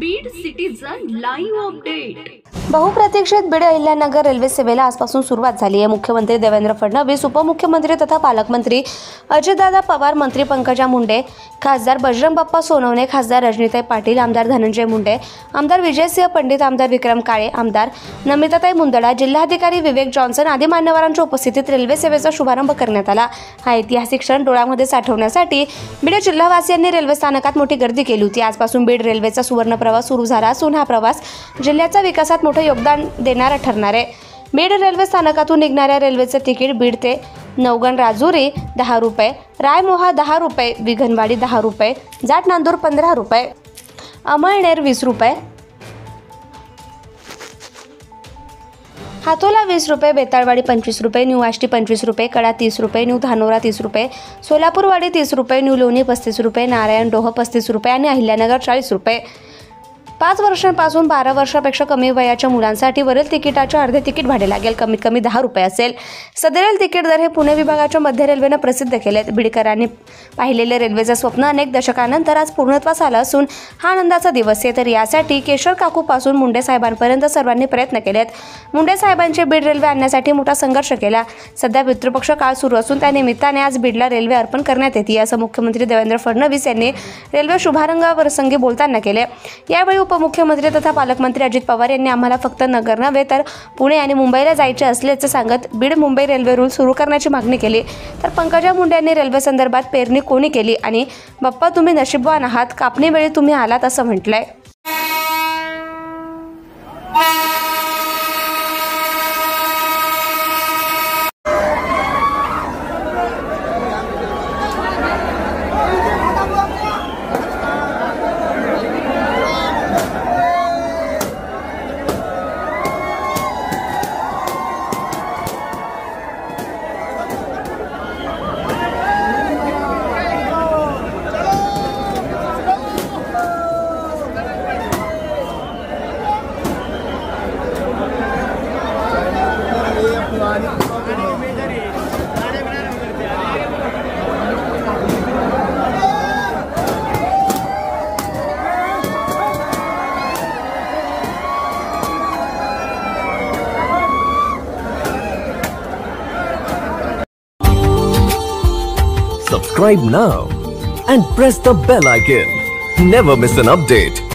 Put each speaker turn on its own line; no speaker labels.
Beed citizen live update.
बहुप्रतीक्षित Beed Ahilyanagar railway सेवेला आजपासून सुरुवात झाली आहे। मुख्यमंत्री देवेंद्र फडणवीस, उपमुख्यमंत्री तथा पालकमंत्री अजितदादा पवार, मंत्री पंकजा मुंडे, खासदार बजरंग बाप्पा सोनवणे, खासदार रजनीताई पाटील, आमदार धनंजय मुंडे, आमदार विजयसिंह पंडित, आमदार विक्रम काळे, आमदार नमिताताई मुंदडा, जिल्हाधिकारी विवेक जॉन्सन आदी मान्यवरांच्या उपस्थितीत रेल्वे सेवेचा शुभारंभ करण्यात आला। हा ऐतिहासिक क्षण डोळ्यामध्ये साठवण्यासाठी बीड जिल्हावासियांनी रेल्वे स्थानकात मोठी गर्दी केली होती। आजपासून बीड रेल्वेचा सुवर्ण प्रवास सुरू झाला असून हा प्रवास जिल्ह्याच्या विकासात मोठे योगदान देणारा ठरणार आहे। बीड रेल्वे स्थानकातून निघणाऱ्या रेल्वेचे तिकीट बीड ते नवगण राजुरी 10 रुपये, रायमोहा 10 रुपये, विघनवाडी 10 रुपये, जाट नांदूर 15 रुपये, अमळनेर 20 रुपये, हातोला 20 रुपये, बेताळवाडी 25 रुपये, न्यू आष्टी 25 रुपये, कडा 30 रुपये, न्यू धानोरा 30 रुपये, सोलापूरवाडी 30 रुपये, न्यू लोणी 35 रुपये, नारायण डोह 35 रुपये आणि अहिल्यानगर 40 रुपये। 5 वर्षांपासून 12 वर्षापेक्षा कमी वयाच्या मुलांसाठी वरील तिकिटाचे अर्धे तिकीट भाडे लागेल, कमीत कमी 10 रुपये असेल। सदरील तिकीट दर हे पुणे विभागाच्या मध्य रेल्वेने प्रसिद्ध केलेत। बीडकरांनी पाहिलेले रेल्वेचे स्वप्न अनेक दशकांनंतर आज पूर्णत्वास आलं असून हा आनंदाचा दिवस आहे। तर यासाठी केशर काकूपासून मुंडे साहेबांपर्यंत सर्वांनी प्रयत्न केलेत। मुंडे साहेबांचे बीड रेल्वे आणण्यासाठी मोठा संघर्ष केला। सध्या पितृपक्ष काळ सुरू असून त्या निमित्ताने आज बीडला रेल्वे अर्पण करण्यात येते, असं मुख्यमंत्री देवेंद्र फडणवीस यांनी रेल्वे शुभारंभाप्रसंगी बोलताना केले। यावेळी उपमुख्यमंत्री तथा पालकमंत्री अजित पवार यांनी आम्हाला फक्त नगर नव्हे तर पुणे आणि मुंबईला जायचे असल्याचे सांगत बीड मुंबई रेल्वे रूळ सुरू करण्याची मागणी केली। तर पंकजा मुंडे यांनी रेल्वे संदर्भात पेरणी कोणी केली आणि बाप्पा तुम्ही नशीबवान आहात, कापणी वेळी तुम्ही आलात असं म्हटलंय।
Subscribe now and press the bell icon. Never miss an update.